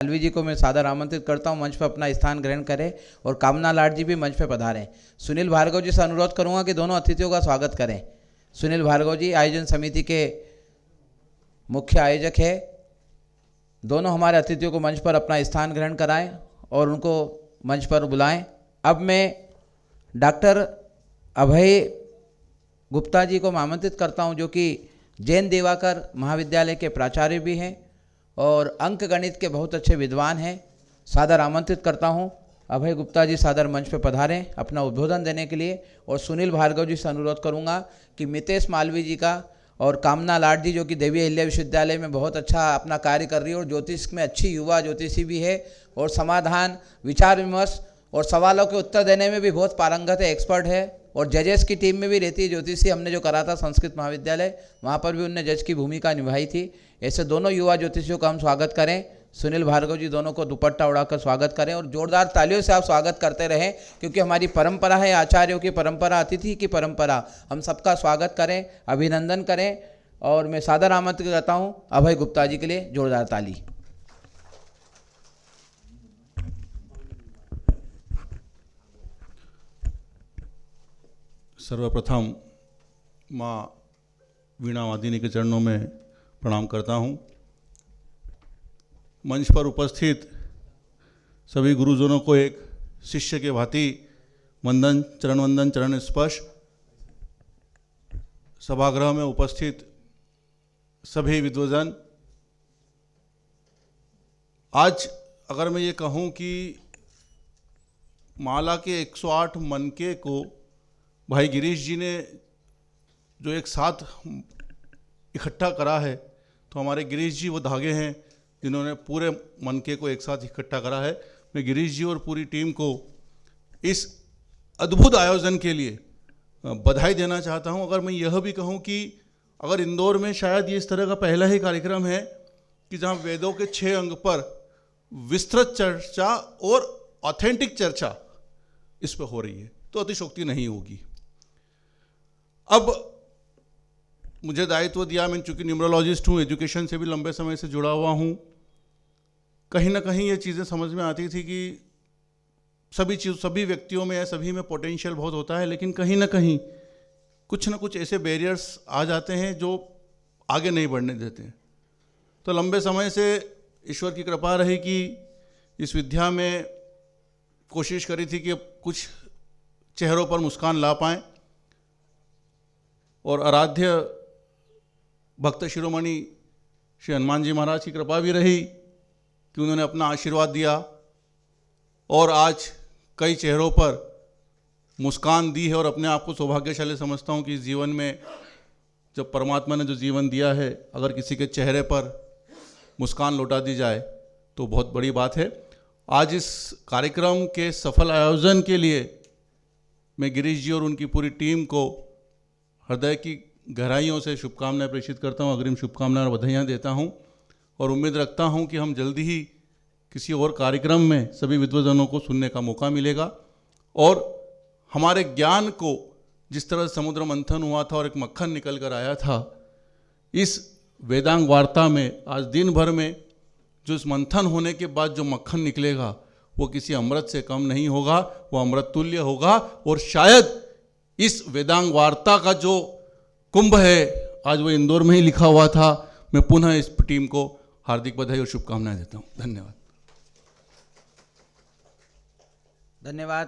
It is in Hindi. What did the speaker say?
मालवी जी को मैं सादर आमंत्रित करता हूं मंच पर अपना स्थान ग्रहण करें और कामना लाड जी भी मंच पर पधारें। सुनील भार्गव जी से अनुरोध करूंगा कि दोनों अतिथियों का स्वागत करें। सुनील भार्गव जी आयोजन समिति के मुख्य आयोजक है। दोनों हमारे अतिथियों को मंच पर अपना स्थान ग्रहण कराएं और उनको मंच पर बुलाएं। अब मैं डॉक्टर अभय गुप्ता जी को आमंत्रित करता हूं, जो कि जैन देवाकर महाविद्यालय के प्राचार्य भी हैं और अंक गणित के बहुत अच्छे विद्वान हैं। सादर आमंत्रित करता हूं अभय गुप्ता जी सादर मंच पर पधारें अपना उद्बोधन देने के लिए। और सुनील भार्गव जी से अनुरोध करूंगा कि मितेश मालवी जी का और कामना लाड जी, जो कि देवी अहिल्या विश्वविद्यालय में बहुत अच्छा अपना कार्य कर रही है और ज्योतिष में अच्छी युवा ज्योतिषी भी है और समाधान विचार विमर्श और सवालों के उत्तर देने में भी बहुत पारंगत है, एक्सपर्ट है और जजेस की टीम में भी रहती है। ज्योतिषी हमने जो करा था संस्कृत महाविद्यालय, वहाँ पर भी उनने जज की भूमिका निभाई थी। ऐसे दोनों युवा ज्योतिषियों का हम स्वागत करें। सुनील भार्गव जी दोनों को दुपट्टा उड़ाकर स्वागत करें और जोरदार तालियों से आप स्वागत करते रहें, क्योंकि हमारी परंपरा है, आचार्यों की परंपरा, अतिथि की परंपरा। हम सबका स्वागत करें, अभिनंदन करें और मैं सादर आमंत्रित करता हूँ अभय गुप्ता जी के लिए जोरदार ताली। सर्वप्रथम माँ वीणा वादिनी के चरणों में प्रणाम करता हूँ। मंच पर उपस्थित सभी गुरुजनों को एक शिष्य के भांति वंदन, चरण स्पर्श। सभागृह में उपस्थित सभी विद्वजन, आज अगर मैं ये कहूँ कि माला के 108 मनके को भाई गिरीश जी ने जो एक साथ इकट्ठा करा है, तो हमारे गिरीश जी वो धागे हैं जिन्होंने पूरे मनके को एक साथ इकट्ठा करा है। मैं गिरीश जी और पूरी टीम को इस अद्भुत आयोजन के लिए बधाई देना चाहता हूं। अगर मैं यह भी कहूं कि अगर इंदौर में शायद ये इस तरह का पहला ही कार्यक्रम है कि जहां वेदों के 6 अंग पर विस्तृत चर्चा और ऑथेंटिक चर्चा इस पर हो रही है, तो अतिशोक्ति नहीं होगी। अब मुझे दायित्व दिया, मैं चूंकि न्यूमरोलॉजिस्ट हूँ, एजुकेशन से भी लंबे समय से जुड़ा हुआ हूँ, कहीं ना कहीं ये चीज़ें समझ में आती थी कि सभी व्यक्तियों में, सभी में पोटेंशियल बहुत होता है, लेकिन कहीं ना कहीं कुछ ना कुछ ऐसे बैरियर्स आ जाते हैं जो आगे नहीं बढ़ने देते हैं। तो लंबे समय से ईश्वर की कृपा रही कि इस विद्या में कोशिश करी थी कि कुछ चेहरों पर मुस्कान ला पाएँ और आराध्य भक्त शिरोमणि श्री हनुमान जी महाराज की कृपा भी रही कि उन्होंने अपना आशीर्वाद दिया और आज कई चेहरों पर मुस्कान दी है। और अपने आप को सौभाग्यशाली समझता हूँ कि इस जीवन में जब परमात्मा ने जो जीवन दिया है, अगर किसी के चेहरे पर मुस्कान लौटा दी जाए तो बहुत बड़ी बात है। आज इस कार्यक्रम के सफल आयोजन के लिए मैं गिरीश जी और उनकी पूरी टीम को हृदय की गहराइयों से शुभकामनाएं प्रेषित करता हूं, अग्रिम शुभकामनाएं और बधाइयाँ देता हूं और उम्मीद रखता हूं कि हम जल्दी ही किसी और कार्यक्रम में सभी विद्वजनों को सुनने का मौका मिलेगा और हमारे ज्ञान को जिस तरह समुद्र मंथन हुआ था और एक मक्खन निकल कर आया था, इस वेदांग वार्ता में आज दिन भर में जो इस मंथन होने के बाद जो मक्खन निकलेगा वो किसी अमृत से कम नहीं होगा, वो अमृत तुल्य होगा। और शायद इस वेदांग वार्ता का जो कुंभ है आज वो इंदौर में ही लिखा हुआ था। मैं पुनः इस टीम को हार्दिक बधाई और शुभकामनाएं देता हूं। धन्यवाद। धन्यवाद।